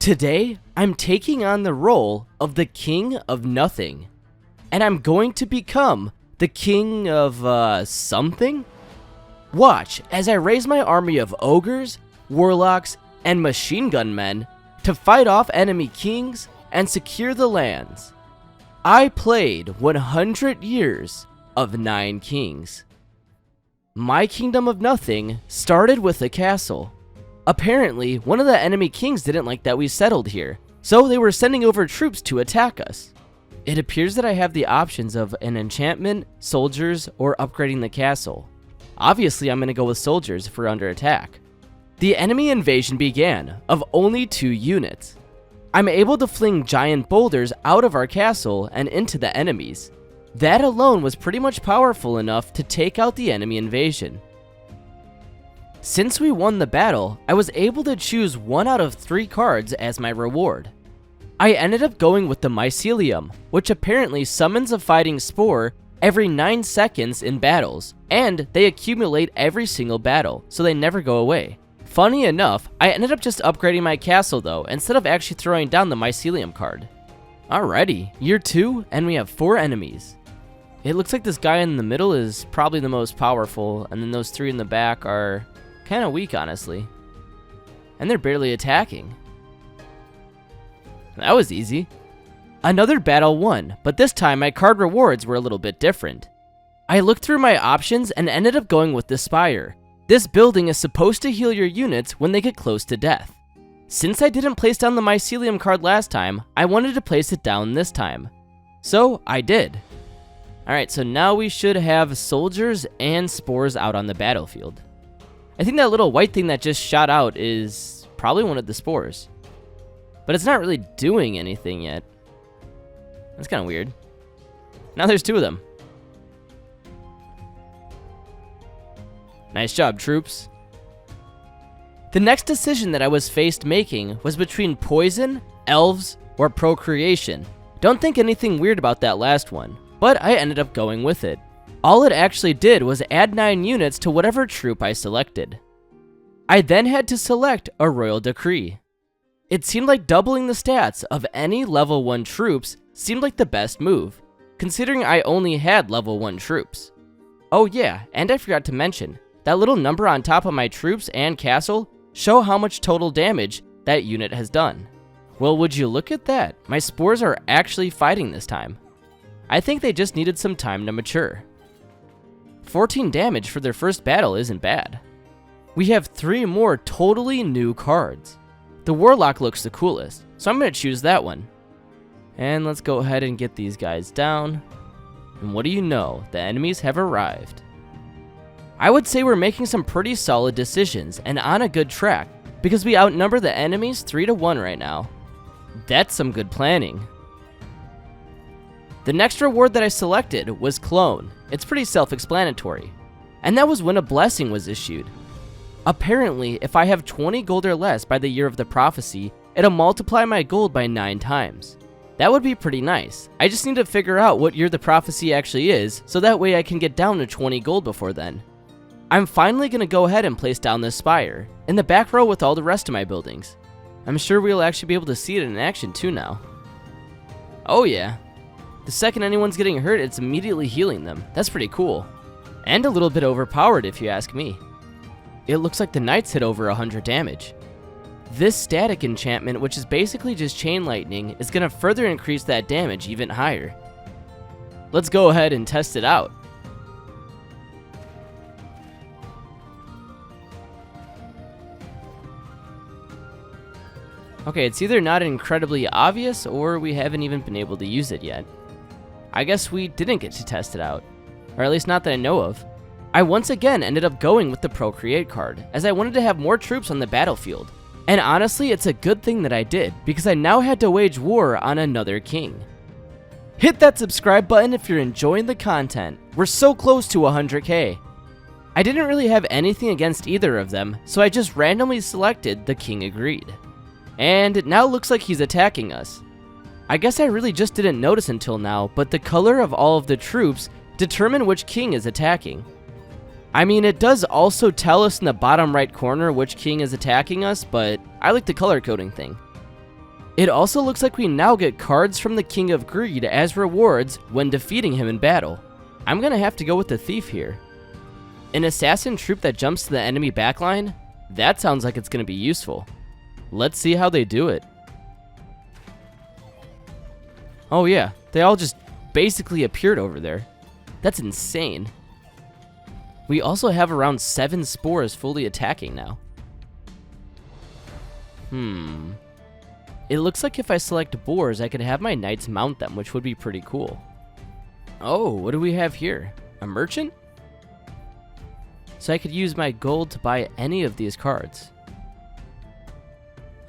Today, I'm taking on the role of the King of Nothing, and I'm going to become the King of, something? Watch as I raise my army of ogres, warlocks, and machine gun men to fight off enemy kings and secure the lands. I played 100 years of 9 kings. My Kingdom of Nothing started with a castle. Apparently, one of the enemy kings didn't like that we settled here, so they were sending over troops to attack us. It appears that I have the options of an enchantment, soldiers, or upgrading the castle. Obviously, I'm going to go with soldiers if we're under attack. The enemy invasion began, of only 2 units. I'm able to fling giant boulders out of our castle and into the enemies. That alone was pretty much powerful enough to take out the enemy invasion. Since we won the battle, I was able to choose 1 out of 3 cards as my reward. I ended up going with the Mycelium, which apparently summons a fighting spore every 9 seconds in battles, and they accumulate every single battle, so they never go away. Funny enough, I ended up just upgrading my castle though, instead of actually throwing down the Mycelium card. Alrighty, year 2, and we have 4 enemies. It looks like this guy in the middle is probably the most powerful, and then those 3 in the back are kind of weak, honestly. And they're barely attacking. That was easy. Another battle won, but this time my card rewards were a little bit different. I looked through my options and ended up going with the Spire. This building is supposed to heal your units when they get close to death. Since I didn't place down the Mycelium card last time, I wanted to place it down this time. So I did. Alright, so now we should have soldiers and spores out on the battlefield. I think that little white thing that just shot out is probably one of the spores. But it's not really doing anything yet. That's kind of weird. Now there's 2 of them. Nice job, troops. The next decision that I was faced making was between poison, elves, or procreation. Don't think anything weird about that last one, but I ended up going with it. All it actually did was add 9 units to whatever troop I selected. I then had to select a royal decree. It seemed like doubling the stats of any level 1 troops seemed like the best move, considering I only had level 1 troops. Oh yeah, and I forgot to mention, that little number on top of my troops and castle show how much total damage that unit has done. Well, would you look at that? My spores are actually fighting this time. I think they just needed some time to mature. 14 damage for their first battle isn't bad. We have 3 more totally new cards. The Warlock looks the coolest, so I'm going to choose that one. And let's go ahead and get these guys down. And what do you know? The enemies have arrived. I would say we're making some pretty solid decisions and on a good track, because we outnumber the enemies 3-1 right now. That's some good planning. The next reward that I selected was Clone. It's pretty self-explanatory. And that was when a blessing was issued. Apparently, if I have 20 gold or less by the year of the prophecy, it'll multiply my gold by 9 times. That would be pretty nice. I just need to figure out what year the prophecy actually is, so that way I can get down to 20 gold before then. I'm finally going to go ahead and place down this spire, in the back row with all the rest of my buildings. I'm sure we'll actually be able to see it in action too now. Oh yeah. The second anyone's getting hurt, it's immediately healing them. That's pretty cool. And a little bit overpowered if you ask me. It looks like the knights hit over 100 damage. This static enchantment, which is basically just chain lightning, is going to further increase that damage even higher. Let's go ahead and test it out. Okay, it's either not incredibly obvious or we haven't even been able to use it yet. I guess we didn't get to test it out, or at least not that I know of. I once again ended up going with the Procreate card, as I wanted to have more troops on the battlefield. And honestly, it's a good thing that I did, because I now had to wage war on another king. Hit that subscribe button if you're enjoying the content. We're so close to 100k. I didn't really have anything against either of them, so I just randomly selected the King Agreed. And it now looks like he's attacking us. I guess I really just didn't notice until now, but the color of all of the troops determine which king is attacking. I mean, it does also tell us in the bottom right corner which king is attacking us, but I like the color coding thing. It also looks like we now get cards from the King of Greed as rewards when defeating him in battle. I'm gonna have to go with the Thief here. An assassin troop that jumps to the enemy backline? That sounds like it's gonna be useful. Let's see how they do it. Oh yeah, they all just basically appeared over there. That's insane. We also have around 7 spores fully attacking now. It looks like if I select boars, I could have my knights mount them, which would be pretty cool. Oh, what do we have here? A merchant? So I could use my gold to buy any of these cards.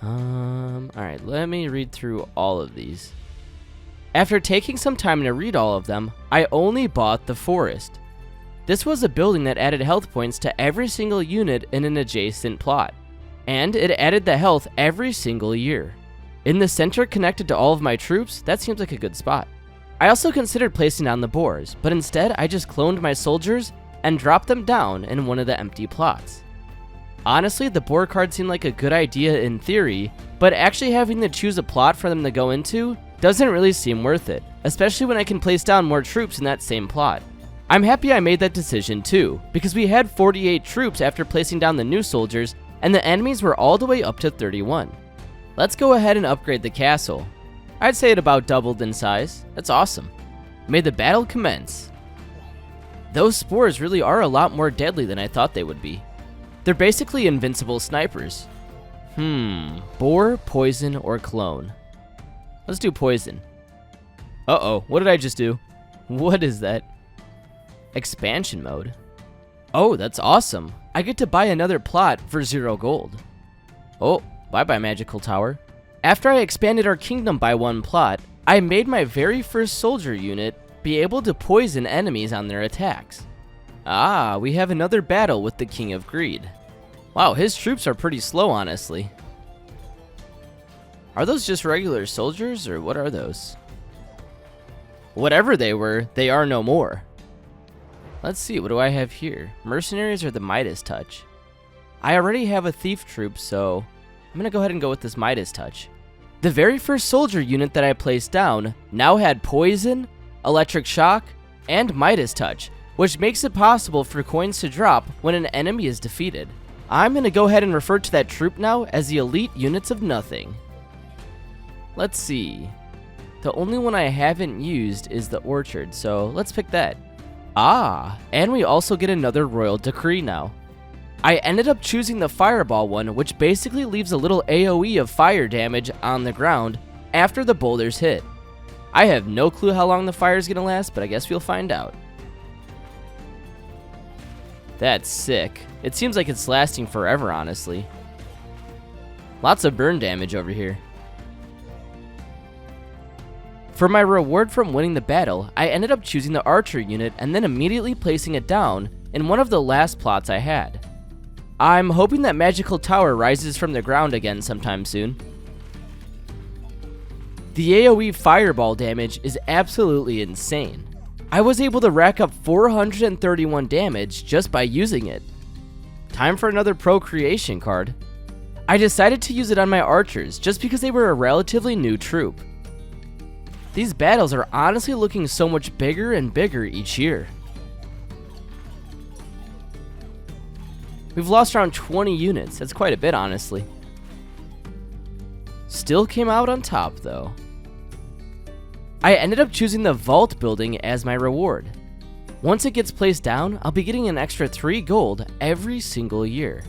Alright, let me read through all of these. After taking some time to read all of them, I only bought the Forest. This was a building that added health points to every single unit in an adjacent plot, and it added the health every single year. In the center connected to all of my troops, that seems like a good spot. I also considered placing down the boars, but instead I just cloned my soldiers and dropped them down in one of the empty plots. Honestly, the boar card seemed like a good idea in theory, but actually having to choose a plot for them to go into doesn't really seem worth it, especially when I can place down more troops in that same plot. I'm happy I made that decision too, because we had 48 troops after placing down the new soldiers, and the enemies were all the way up to 31. Let's go ahead and upgrade the castle. I'd say it about doubled in size. That's awesome. May the battle commence. Those spores really are a lot more deadly than I thought they would be. They're basically invincible snipers. Boar, poison, or clone. Let's do poison. Uh-oh, what did I just do? What is that? Expansion mode. Oh, that's awesome. I get to buy another plot for 0 gold. Oh, bye-bye magical tower. After I expanded our kingdom by 1 plot, I made my very first soldier unit be able to poison enemies on their attacks. Ah, we have another battle with the King of Greed. Wow, his troops are pretty slow, honestly. Are those just regular soldiers, or what are those? Whatever they were, they are no more. Let's see, what do I have here? Mercenaries or the Midas Touch? I already have a thief troop, so I'm gonna go ahead and go with this Midas Touch. The very first soldier unit that I placed down now had poison, electric shock, and Midas Touch, which makes it possible for coins to drop when an enemy is defeated. I'm gonna go ahead and refer to that troop now as the Elite Units of Nothing. Let's see. The only one I haven't used is the Orchard, so let's pick that. Ah, and we also get another Royal Decree now. I ended up choosing the Fireball one, which basically leaves a little AoE of fire damage on the ground after the boulders hit. I have no clue how long the fire is going to last, but I guess we'll find out. That's sick. It seems like it's lasting forever, honestly. Lots of burn damage over here. For my reward from winning the battle, I ended up choosing the Archer unit and then immediately placing it down in one of the last plots I had. I'm hoping that Magical Tower rises from the ground again sometime soon. The AoE fireball damage is absolutely insane. I was able to rack up 431 damage just by using it. Time for another procreation card. I decided to use it on my archers just because they were a relatively new troop. These battles are honestly looking so much bigger and bigger each year. We've lost around 20 units, that's quite a bit honestly. Still came out on top though. I ended up choosing the vault building as my reward. Once it gets placed down, I'll be getting an extra 3 gold every single year.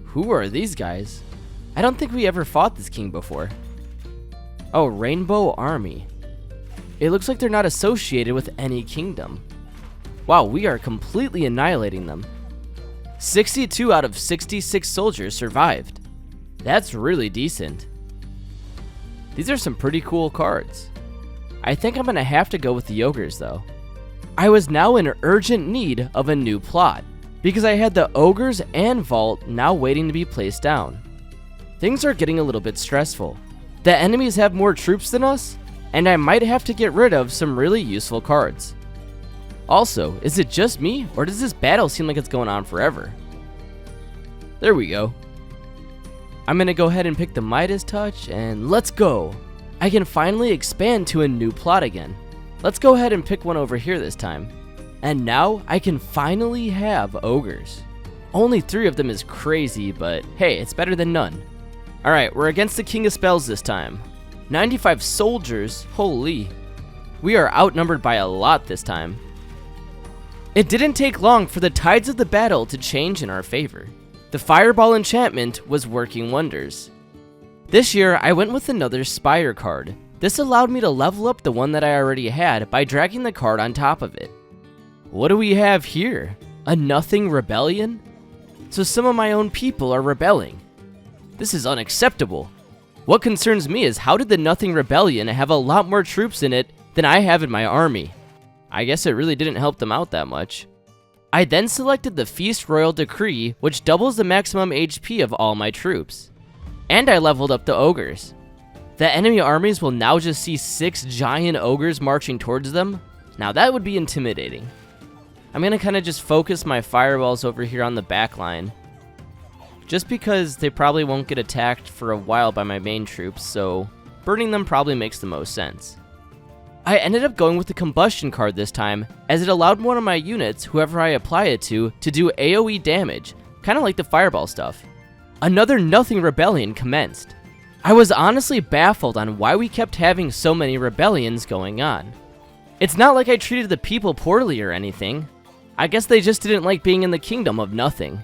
Who are these guys? I don't think we ever fought this king before. Oh, Rainbow Army. It looks like they're not associated with any kingdom. Wow, we are completely annihilating them. 62 out of 66 soldiers survived. That's really decent. These are some pretty cool cards. I think I'm gonna have to go with the ogres though. I was now in urgent need of a new plot because I had the ogres and vault now waiting to be placed down. Things are getting a little bit stressful. The enemies have more troops than us, and I might have to get rid of some really useful cards. Also, is it just me, or does this battle seem like it's going on forever? There we go. I'm gonna go ahead and pick the Midas Touch, and let's go. I can finally expand to a new plot again. Let's go ahead and pick one over here this time. And now I can finally have ogres. Only 3 of them is crazy, but hey, it's better than none. Alright, we're against the King of Spells this time. 95 soldiers, holy. We are outnumbered by a lot this time. It didn't take long for the tides of the battle to change in our favor. The Fireball enchantment was working wonders. This year, I went with another Spire card. This allowed me to level up the one that I already had by dragging the card on top of it. What do we have here? A Nothing Rebellion? So some of my own people are rebelling. This is unacceptable. What concerns me is how did the Nothing Rebellion have a lot more troops in it than I have in my army? I guess it really didn't help them out that much. I then selected the Feast Royal Decree, which doubles the maximum HP of all my troops. And I leveled up the ogres. The enemy armies will now just see 6 giant ogres marching towards them. Now that would be intimidating. I'm gonna kind of just focus my fireballs over here on the back line. Just because they probably won't get attacked for a while by my main troops, so burning them probably makes the most sense. I ended up going with the Combustion card this time, as it allowed one of my units, whoever I apply it to do AoE damage, kind of like the Fireball stuff. Another Nothing Rebellion commenced. I was honestly baffled on why we kept having so many rebellions going on. It's not like I treated the people poorly or anything. I guess they just didn't like being in the kingdom of nothing.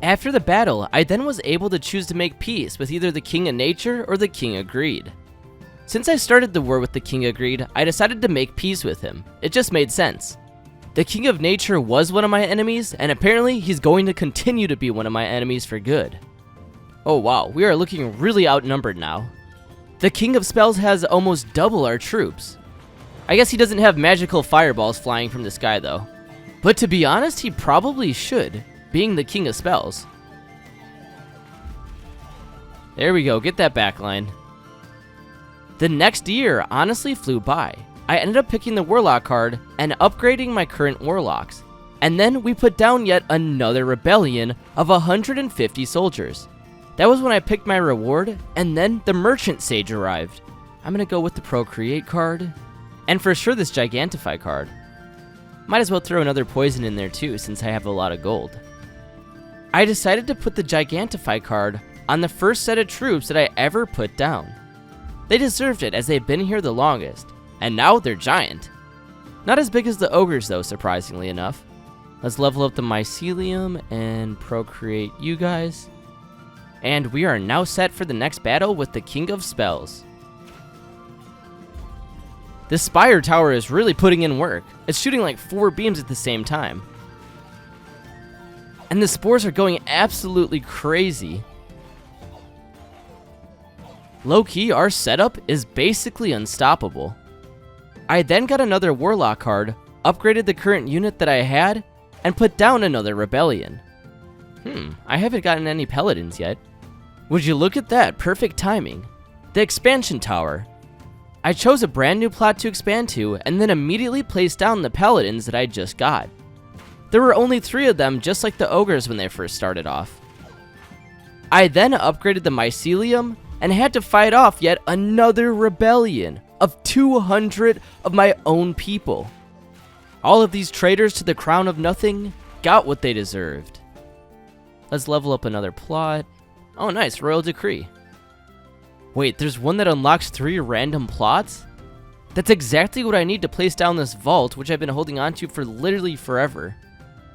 After the battle, I then was able to choose to make peace with either the King of Nature or the King of Greed. Since I started the war with the King of Greed, I decided to make peace with him. It just made sense. The King of Nature was one of my enemies, and apparently he's going to continue to be one of my enemies for good. Oh wow, we are looking really outnumbered now. The King of Spells has almost double our troops. I guess he doesn't have magical fireballs flying from the sky though. But to be honest, he probably should, being the King of Spells. There we go, get that backline. The next year honestly flew by. I ended up picking the Warlock card and upgrading my current Warlocks. And then we put down yet another rebellion of 150 soldiers. That was when I picked my reward, and then the Merchant Sage arrived. I'm gonna go with the Procreate card, and for sure this Gigantify card. Might as well throw another poison in there too, since I have a lot of gold. I decided to put the Gigantify card on the first set of troops that I ever put down. They deserved it as they've been here the longest, and now they're giant. Not as big as the ogres though, surprisingly enough. Let's level up the Mycelium and procreate you guys. And we are now set for the next battle with the King of Spells. The Spire Tower is really putting in work. It's shooting like 4 beams at the same time. And the spores are going absolutely crazy. Low-key, our setup is basically unstoppable. I then got another Warlock card, upgraded the current unit that I had, and put down another Rebellion. I haven't gotten any Paladins yet. Would you look at that, perfect timing. The Expansion Tower. I chose a brand new plot to expand to, and then immediately placed down the Paladins that I just got. There were only 3 of them, just like the Ogres when they first started off. I then upgraded the Mycelium, and had to fight off yet another rebellion of 200 of my own people. All of these traitors to the crown of nothing got what they deserved. Let's level up another plot. Oh nice, Royal Decree. Wait, there's one that unlocks 3 random plots? That's exactly what I need to place down this vault, which I've been holding on to for literally forever.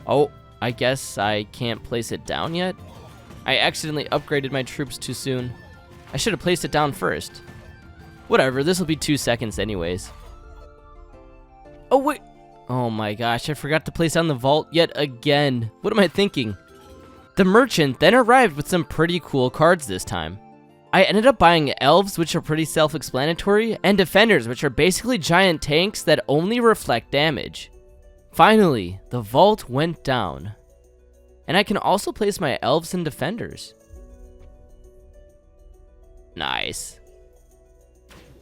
Oh, I guess I can't place it down yet? I accidentally upgraded my troops too soon. I should have placed it down first. Whatever, this will be 2 seconds anyways. Oh wait! Oh my gosh, I forgot to place down the vault yet again. What am I thinking? The merchant then arrived with some pretty cool cards this time. I ended up buying elves, which are pretty self-explanatory, and defenders, which are basically giant tanks that only reflect damage. Finally, the vault went down. And I can also place my elves and defenders. Nice.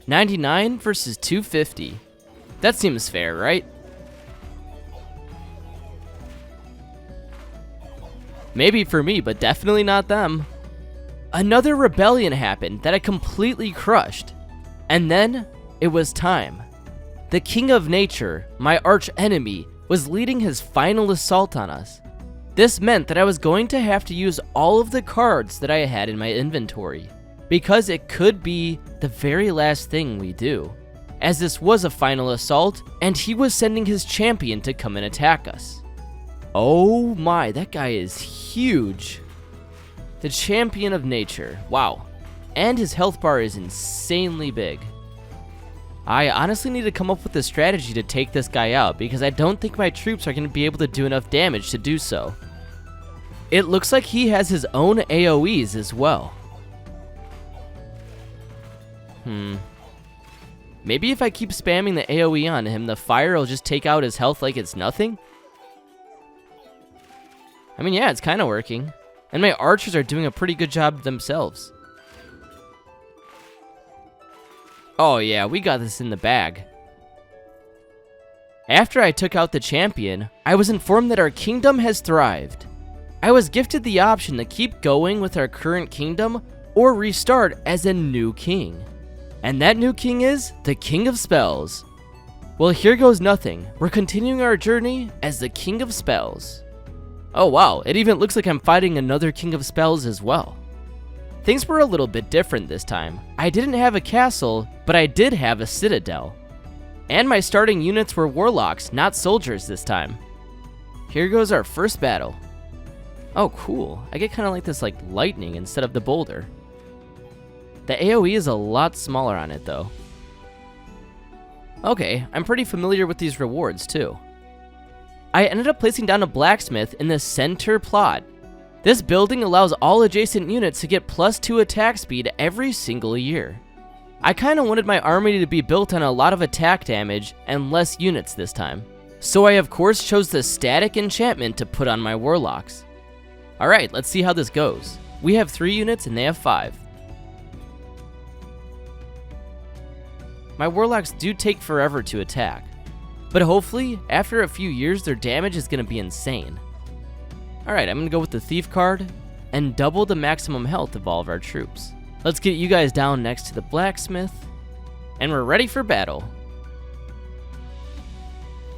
99 versus 250. That seems fair, right? Maybe for me, but definitely not them. Another rebellion happened that I completely crushed. And then, it was time. The King of Nature, my arch enemy, was leading his final assault on us. This meant that I was going to have to use all of the cards that I had in my inventory, because it could be the very last thing we do, as this was a final assault, and he was sending his champion to come and attack us. Oh my, that guy is huge. The Champion of Nature, wow. And his health bar is insanely big. I honestly need to come up with a strategy to take this guy out, because I don't think my troops are going to be able to do enough damage to do so. It looks like he has his own AoEs as well. Maybe if I keep spamming the AoE on him, the fire will just take out his health like it's nothing? I mean, yeah, it's kind of working. And my archers are doing a pretty good job themselves. Oh yeah, we got this in the bag. After I took out the champion, I was informed that our kingdom has thrived. I was gifted the option to keep going with our current kingdom or restart as a new king. And that new king is the King of Spells. Well, here goes nothing. We're continuing our journey as the King of Spells. Oh wow, it even looks like I'm fighting another King of Spells as well. Things were a little bit different this time. I didn't have a castle, but I did have a citadel. And my starting units were warlocks, not soldiers this time. Here goes our first battle. Oh cool, I get kind of like this like lightning instead of the boulder. The AoE is a lot smaller on it though. Okay, I'm pretty familiar with these rewards too. I ended up placing down a blacksmith in the center plot. This building allows all adjacent units to get +2 attack speed every single year. I kinda wanted my army to be built on a lot of attack damage and less units this time. So I of course chose the static enchantment to put on my warlocks. Alright, let's see how this goes. We have 3 units and they have 5. My warlocks do take forever to attack, but hopefully, after a few years, their damage is going to be insane. Alright, I'm going to go with the Thief card, and double the maximum health of all of our troops. Let's get you guys down next to the Blacksmith, and we're ready for battle.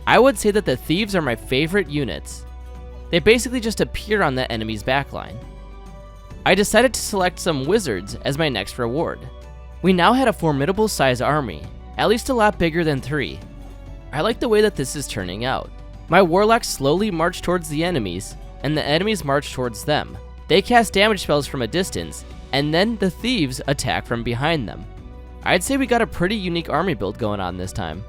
I would say that the Thieves are my favorite units. They basically just appear on the enemy's backline. I decided to select some Wizards as my next reward. We now had a formidable size army, at least a lot bigger than 3. I like the way that this is turning out. My warlocks slowly march towards the enemies, and the enemies march towards them. They cast damage spells from a distance, and then the thieves attack from behind them. I'd say we got a pretty unique army build going on this time.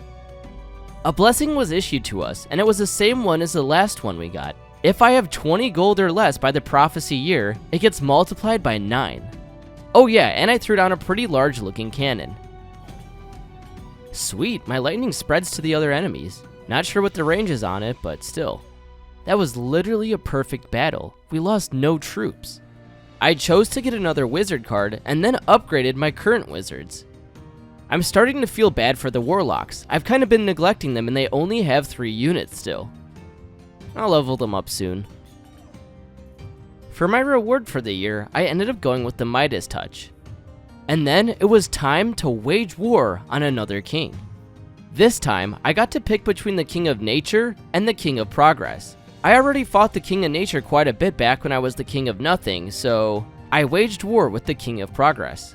A blessing was issued to us, and it was the same one as the last one we got. If I have 20 gold or less by the prophecy year, it gets multiplied by 9. Oh yeah, and I threw down a pretty large looking cannon. Sweet, my lightning spreads to the other enemies. Not sure what the range is on it, but still. That was literally a perfect battle. We lost no troops. I chose to get another wizard card and then upgraded my current wizards. I'm starting to feel bad for the warlocks. I've kind of been neglecting them and they only have 3 units still. I'll level them up soon. For my reward for the year, I ended up going with the Midas Touch. And then it was time to wage war on another king. This time, I got to pick between the King of Nature and the King of Progress. I already fought the King of Nature quite a bit back when I was the King of Nothing, so I waged war with the King of Progress.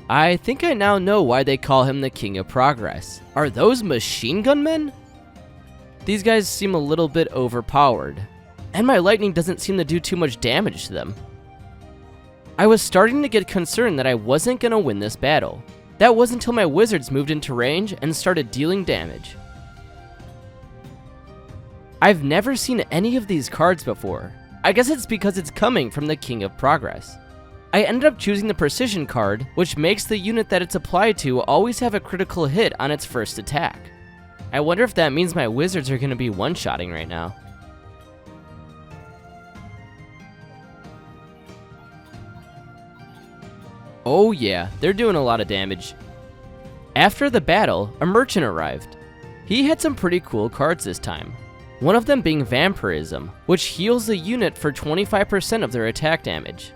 I think I now know why they call him the King of Progress. Are those machine gun men? These guys seem a little bit overpowered, and my lightning doesn't seem to do too much damage to them. I was starting to get concerned that I wasn't going to win this battle. That was until my wizards moved into range and started dealing damage. I've never seen any of these cards before. I guess it's because it's coming from the King of Progress. I ended up choosing the Precision card, which makes the unit that it's applied to always have a critical hit on its first attack. I wonder if that means my wizards are going to be one-shotting right now. Oh yeah, they're doing a lot of damage. After the battle, a merchant arrived. He had some pretty cool cards this time. one of them being Vampirism, which heals the unit for 25% of their attack damage.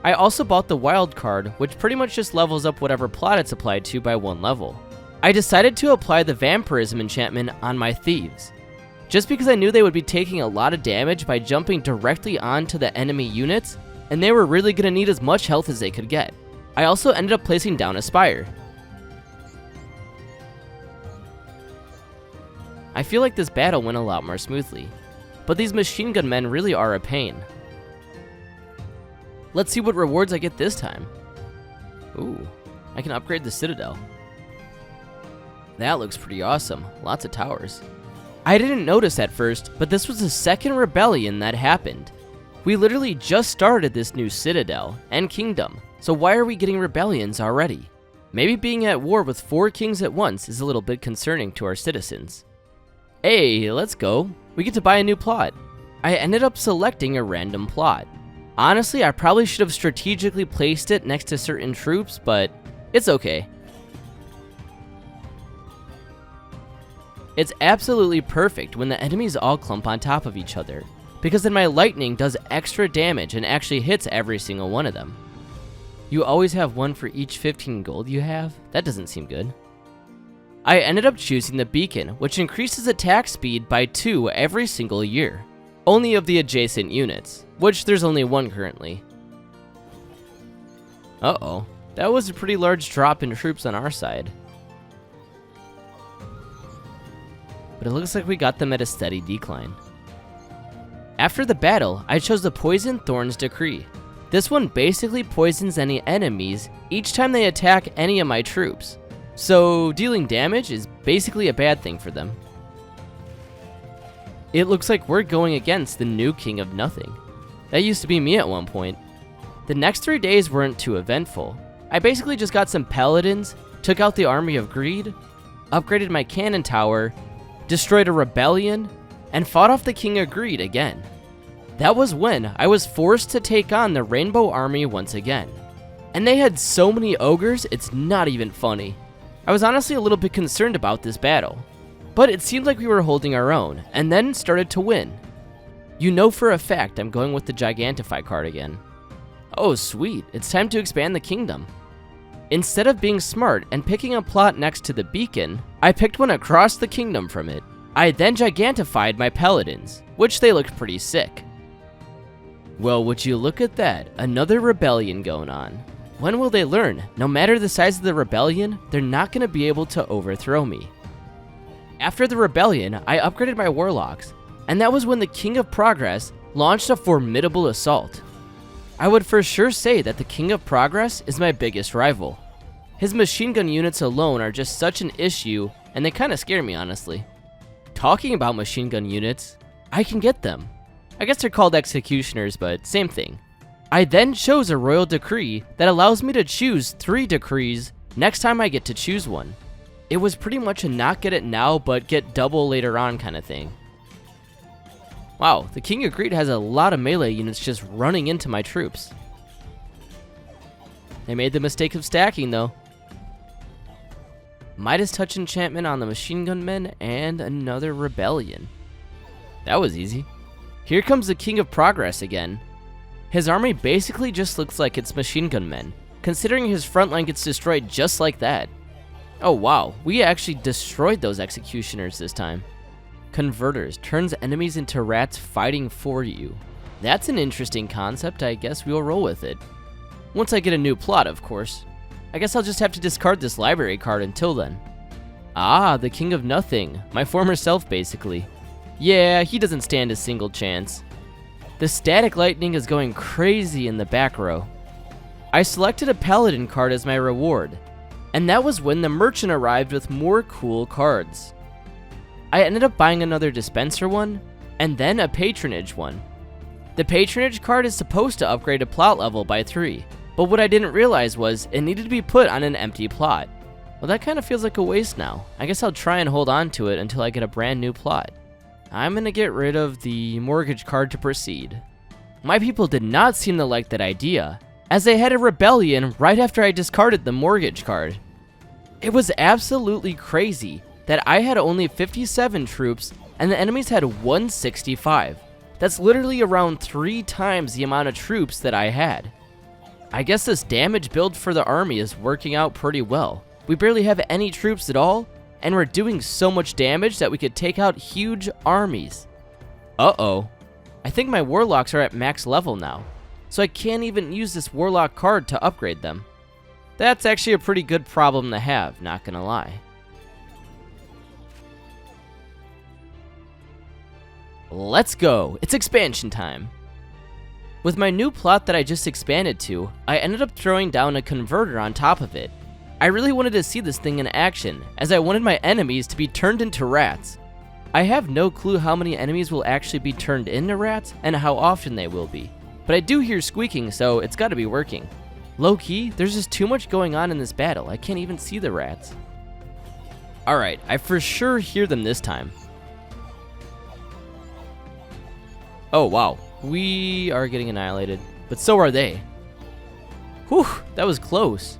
I also bought the wild card, which pretty much just levels up whatever plot it's applied to by 1 level. I decided to apply the Vampirism enchantment on my thieves, just because I knew they would be taking a lot of damage by jumping directly onto the enemy units, and they were really going to need as much health as they could get. I also ended up placing down a Spire. I feel like this battle went a lot more smoothly, but these machine gun men really are a pain. Let's see what rewards I get this time. Ooh, I can upgrade the Citadel. That looks pretty awesome, lots of towers. I didn't notice at first, but this was the second rebellion that happened. We literally just started this new Citadel and Kingdom, so why are we getting rebellions already? Maybe being at war with 4 kings at once is a little bit concerning to our citizens. Hey, let's go. We get to buy a new plot. I ended up selecting a random plot. Honestly, I probably should have strategically placed it next to certain troops, but it's okay. It's absolutely perfect when the enemies all clump on top of each other, because then my lightning does extra damage and actually hits every single one of them. You always have one for each 15 gold you have? That doesn't seem good. I ended up choosing the Beacon, which increases attack speed by 2 every single year. Only of the adjacent units, which there's only 1 currently. Uh-oh, that was a pretty large drop in troops on our side. But it looks like we got them at a steady decline. After the battle, I chose the Poison Thorns Decree. This one basically poisons any enemies each time they attack any of my troops. So dealing damage is basically a bad thing for them. It looks like we're going against the new King of Nothing. That used to be me at one point. The next 3 days weren't too eventful. I basically just got some paladins, took out the Army of Greed, upgraded my cannon tower, destroyed a rebellion, and fought off the King of Greed again. That was when I was forced to take on the Rainbow Army once again. And they had so many ogres, it's not even funny. I was honestly a little bit concerned about this battle, but it seemed like we were holding our own, and then started to win. You know for a fact I'm going with the Gigantify card again. Oh sweet, it's time to expand the kingdom. Instead of being smart and picking a plot next to the Beacon, I picked one across the kingdom from it. I then Gigantified my paladins, which they looked pretty sick. Well, would you look at that, another rebellion going on. When will they learn? No matter the size of the rebellion, they're not going to be able to overthrow me. After the rebellion, I upgraded my warlocks, and that was when the King of Progress launched a formidable assault. I would for sure say that the King of Progress is my biggest rival. His machine gun units alone are just such an issue, and they kind of scare me honestly. Talking about machine gun units, I can get them. I guess they're called executioners, but same thing. I then chose a royal decree that allows me to choose 3 decrees next time I get to choose one. It was pretty much a not get it now, but get double later on kind of thing. Wow, the King of Greed has a lot of melee units just running into my troops. They made the mistake of stacking though. Midas Touch enchantment on the machine gun men and another rebellion. That was easy. Here comes the King of Progress again. His army basically just looks like it's machine gun men, considering his front line gets destroyed just like that. Oh wow, we actually destroyed those executioners this time. Converters turns enemies into rats fighting for you. That's an interesting concept, I guess we'll roll with it. Once I get a new plot, of course. I guess I'll just have to discard this library card until then. Ah, the King of Nothing, my former self basically. Yeah, he doesn't stand a single chance. The static lightning is going crazy in the back row. I selected a paladin card as my reward, and that was when the merchant arrived with more cool cards. I ended up buying another dispenser one, and then a patronage one. The patronage card is supposed to upgrade a plot level by 3, but what I didn't realize was it needed to be put on an empty plot. Well, that kind of feels like a waste now. I guess I'll try and hold on to it until I get a brand new plot. I'm gonna get rid of the mortgage card to proceed. My people did not seem to like that idea, as they had a rebellion right after I discarded the mortgage card. It was absolutely crazy that I had only 57 troops and the enemies had 165. That's literally around 3 times the amount of troops that I had. I guess this damage build for the army is working out pretty well. We barely have any troops at all, and we're doing so much damage that we could take out huge armies. Uh-oh. I think my warlocks are at max level now, so I can't even use this warlock card to upgrade them. That's actually a pretty good problem to have, not gonna lie. Let's go! It's expansion time! With my new plot that I just expanded to, I ended up throwing down a converter on top of it. I really wanted to see this thing in action, as I wanted my enemies to be turned into rats. I have no clue how many enemies will actually be turned into rats and how often they will be, but I do hear squeaking, so it's gotta be working. Low-key, there's just too much going on in this battle, I can't even see the rats. Alright, I for sure hear them this time. Oh wow, we are getting annihilated, but so are they. Whew, that was close.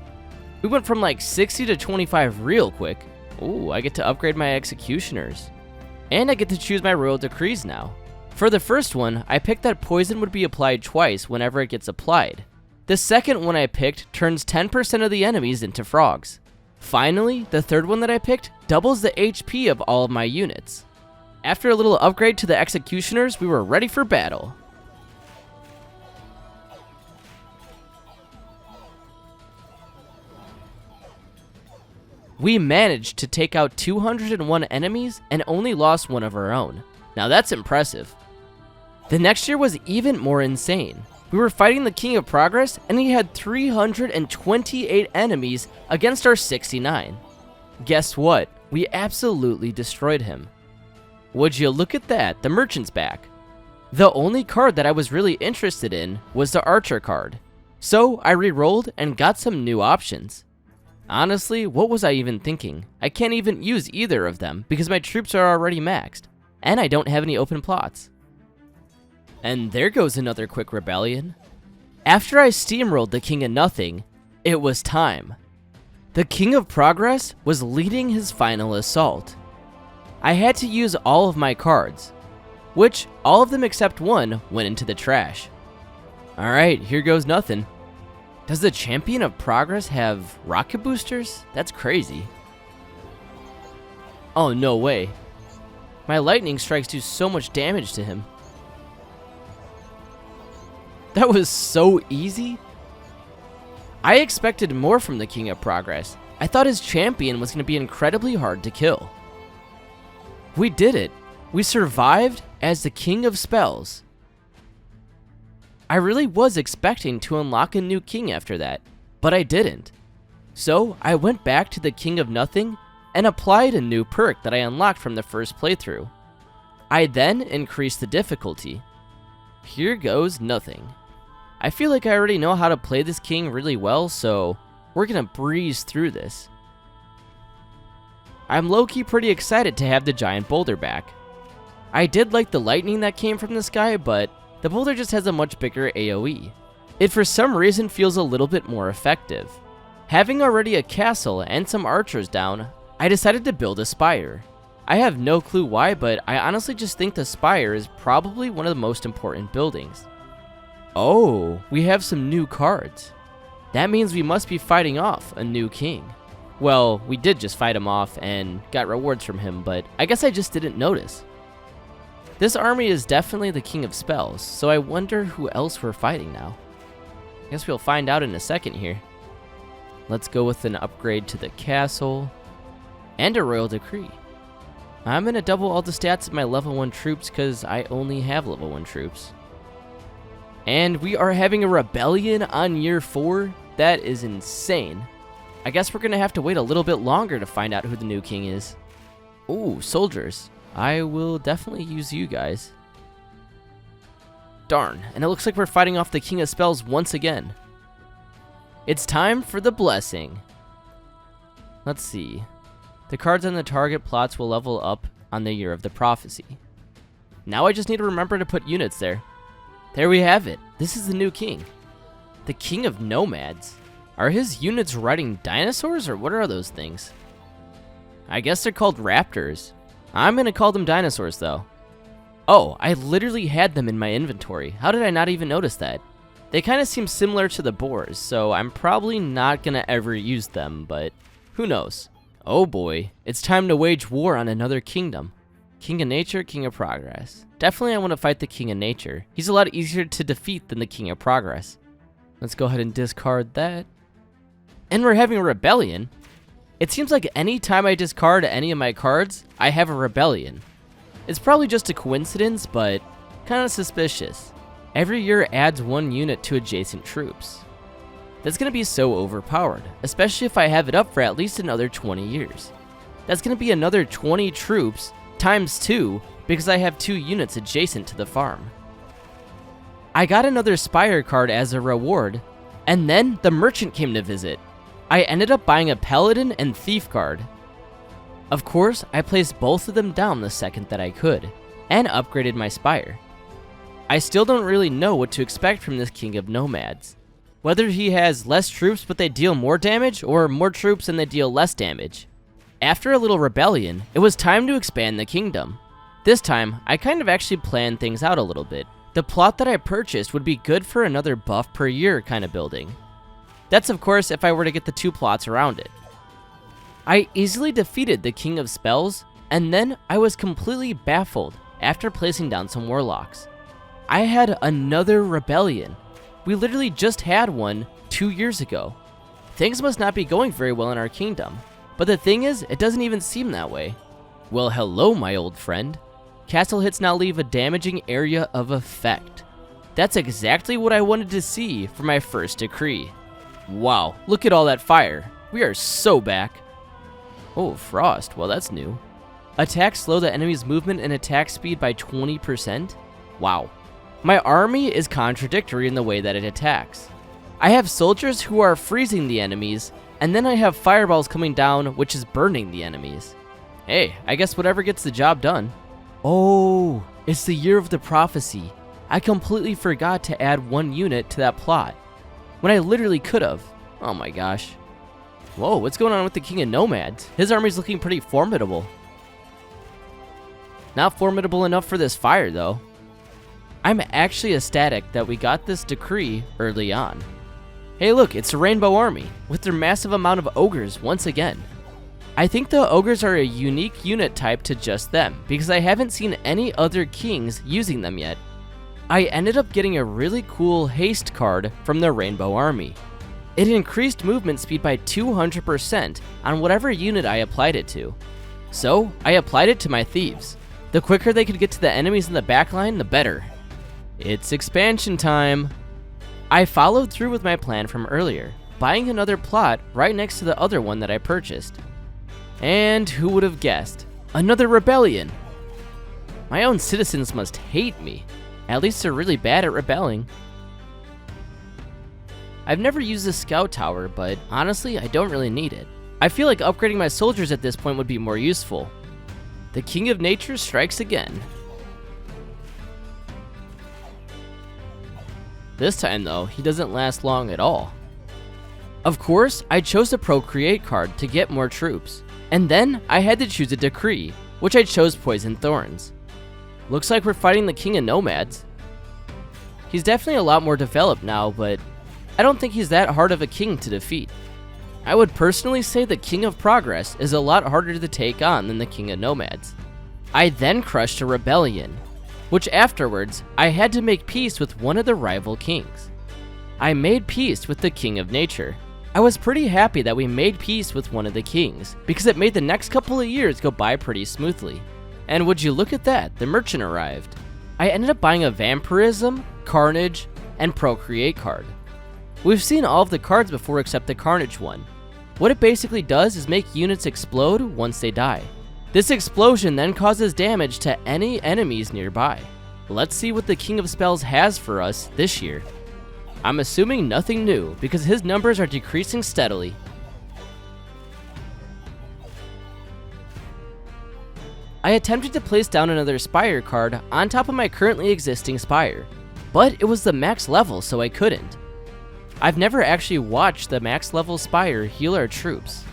We went from like 60 to 25 real quick. Ooh, I get to upgrade my executioners. And I get to choose my royal decrees now. For the first one, I picked that poison would be applied twice whenever it gets applied. The second one I picked turns 10% of the enemies into frogs. Finally, the third one that I picked doubles the HP of all of my units. After a little upgrade to the executioners, we were ready for battle. We managed to take out 201 enemies and only lost one of our own. Now that's impressive. The next year was even more insane. We were fighting the King of Progress and he had 328 enemies against our 69. Guess what? We absolutely destroyed him. Would you look at that, the merchant's back. The only card that I was really interested in was the archer card. So I re-rolled and got some new options. Honestly, what was I even thinking? I can't even use either of them because my troops are already maxed, and I don't have any open plots. And there goes another quick rebellion. After I steamrolled the King of Nothing, it was time. The King of Progress was leading his final assault. I had to use all of my cards, which all of them except one went into the trash. Alright, here goes nothing. Does the Champion of Progress have rocket boosters? That's crazy. Oh, no way. My lightning strikes do so much damage to him. That was so easy. I expected more from the King of Progress. I thought his champion was going to be incredibly hard to kill. We did it. We survived as the King of Spells. I really was expecting to unlock a new king after that, but I didn't. So I went back to the King of Nothing and applied a new perk that I unlocked from the first playthrough. I then increased the difficulty. Here goes nothing. I feel like I already know how to play this king really well, so we're gonna breeze through this. I'm low-key pretty excited to have the giant boulder back. I did like the lightning that came from the sky, but the boulder just has a much bigger AoE. It for some reason feels a little bit more effective. Having already a castle and some archers down, I decided to build a spire. I have no clue why, but I honestly just think the spire is probably one of the most important buildings. Oh, we have some new cards. That means we must be fighting off a new king. Well, we did just fight him off and got rewards from him, but I guess I just didn't notice. This army is definitely the King of Spells, so I wonder who else we're fighting now. I guess we'll find out in a second here. Let's go with an upgrade to the castle and a royal decree. I'm going to double all the stats of my level 1 troops because I only have level 1 troops. And we are having a rebellion on year 4? That is insane. I guess we're going to have to wait a little bit longer to find out who the new king is. Ooh, soldiers. I will definitely use you guys. Darn, and it looks like we're fighting off the King of Spells once again. It's time for the blessing. Let's see. The cards on the target plots will level up on the year of the prophecy. Now I just need to remember to put units there. There we have it. This is the new king. The King of Nomads. Are his units riding dinosaurs or what are those things? I guess they're called raptors. I'm gonna call them dinosaurs though. Oh, I literally had them in my inventory. How did I not even notice that? They kind of seem similar to the boars, so I'm probably not gonna ever use them, but who knows? Oh boy, it's time to wage war on another kingdom. King of Nature, King of Progress. Definitely I want to fight the King of Nature. He's a lot easier to defeat than the King of Progress. Let's go ahead and discard that. And we're having a rebellion. It seems like any time I discard any of my cards, I have a rebellion. It's probably just a coincidence, but kind of suspicious. Every year adds 1 unit to adjacent troops. That's going to be so overpowered, especially if I have it up for at least another 20 years. That's going to be another 20 troops times 2 because I have 2 units adjacent to the farm. I got another Spire card as a reward, and then the Merchant came to visit. I ended up buying a Paladin and Thief card. Of course, I placed both of them down the second that I could, and upgraded my Spire. I still don't really know what to expect from this King of Nomads. Whether he has less troops but they deal more damage, or more troops and they deal less damage. After a little rebellion, it was time to expand the kingdom. This time, I kind of actually planned things out a little bit. The plot that I purchased would be good for another buff per year kind of building. That's of course if I were to get the 2 plots around it. I easily defeated the King of Spells, and then I was completely baffled after placing down some Warlocks. I had another rebellion. We literally just had one 2 years ago. Things must not be going very well in our kingdom, but the thing is, it doesn't even seem that way. Well, hello my old friend. Castle hits now leave a damaging area of effect. That's exactly what I wanted to see for my first decree. Wow, look at all that fire. We are so back. Oh, Frost, well that's new. Attacks slow the enemy's movement and attack speed by 20%? Wow. My army is contradictory in the way that it attacks. I have soldiers who are freezing the enemies, and then I have fireballs coming down, which is burning the enemies. Hey, I guess whatever gets the job done. Oh, it's the year of the prophecy. I completely forgot to add 1 unit to that plot, when I literally could have. Oh my gosh. Whoa, what's going on with the King of Nomads? His army's looking pretty formidable. Not formidable enough for this fire though. I'm actually ecstatic that we got this decree early on. Hey look, it's a Rainbow Army, with their massive amount of ogres once again. I think the ogres are a unique unit type to just them, because I haven't seen any other kings using them yet. I ended up getting a really cool haste card from the Rainbow Army. It increased movement speed by 200% on whatever unit I applied it to. So, I applied it to my thieves. The quicker they could get to the enemies in the backline, the better. It's expansion time! I followed through with my plan from earlier, buying another plot right next to the other one that I purchased. And who would have guessed? Another rebellion! My own citizens must hate me. At least they're really bad at rebelling. I've never used a scout tower, but honestly, I don't really need it. I feel like upgrading my soldiers at this point would be more useful. The King of Nature strikes again. This time though, he doesn't last long at all. Of course, I chose the Procreate card to get more troops, and then I had to choose a decree, which I chose Poison Thorns. Looks like we're fighting the King of Nomads. He's definitely a lot more developed now, but I don't think he's that hard of a king to defeat. I would personally say the King of Progress is a lot harder to take on than the King of Nomads. I then crushed a rebellion, which afterwards, I had to make peace with one of the rival kings. I made peace with the King of Nature. I was pretty happy that we made peace with one of the kings, because it made the next couple of years go by pretty smoothly. And would you look at that, the Merchant arrived. I ended up buying a Vampirism, Carnage, and Procreate card. We've seen all of the cards before except the Carnage one. What it basically does is make units explode once they die. This explosion then causes damage to any enemies nearby. Let's see what the King of Spells has for us this year. I'm assuming nothing new, because his numbers are decreasing steadily. I attempted to place down another Spire card on top of my currently existing Spire, but it was the max level so I couldn't. I've never actually watched the max level Spire heal our troops,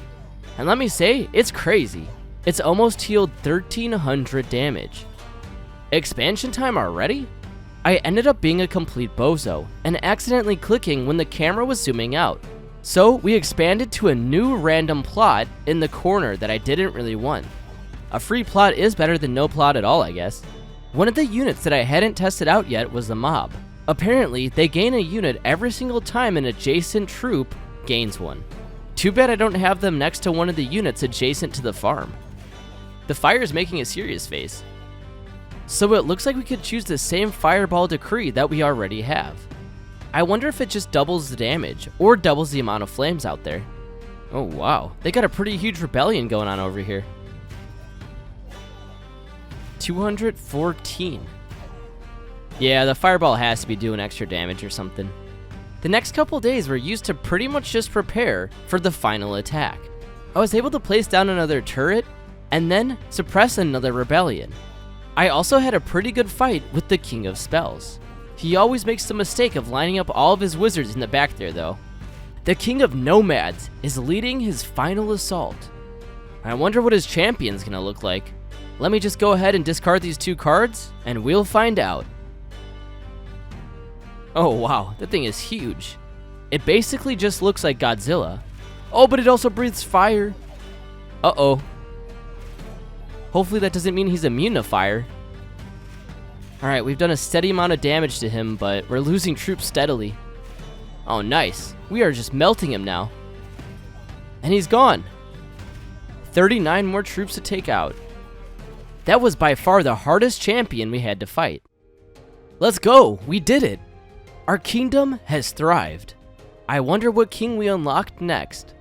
and let me say, it's crazy. It's almost healed 1300 damage. Expansion time already? I ended up being a complete bozo and accidentally clicking when the camera was zooming out. So we expanded to a new random plot in the corner that I didn't really want. A free plot is better than no plot at all, I guess. One of the units that I hadn't tested out yet was the mob. Apparently, they gain a unit every single time an adjacent troop gains one. Too bad I don't have them next to one of the units adjacent to the farm. The fire is making a serious face. So it looks like we could choose the same fireball decree that we already have. I wonder if it just doubles the damage or doubles the amount of flames out there. Oh wow, they got a pretty huge rebellion going on over here. 214. Yeah, the fireball has to be doing extra damage or something. The next couple days were used to pretty much just prepare for the final attack. I was able to place down another turret and then suppress another rebellion. I also had a pretty good fight with the King of Spells. He always makes the mistake of lining up all of his wizards in the back there though. The King of Nomads is leading his final assault. I wonder what his champion's gonna look like. Let me just go ahead and discard these 2 cards and we'll find out. Oh wow, that thing is huge. It basically just looks like Godzilla. Oh, but it also breathes fire. Uh-oh. Hopefully that doesn't mean he's immune to fire. Alright, we've done a steady amount of damage to him, but we're losing troops steadily. Oh, nice. We are just melting him now. And he's gone. 39 more troops to take out. That was by far the hardest champion we had to fight. Let's go! We did it! Our kingdom has thrived. I wonder what king we unlocked next.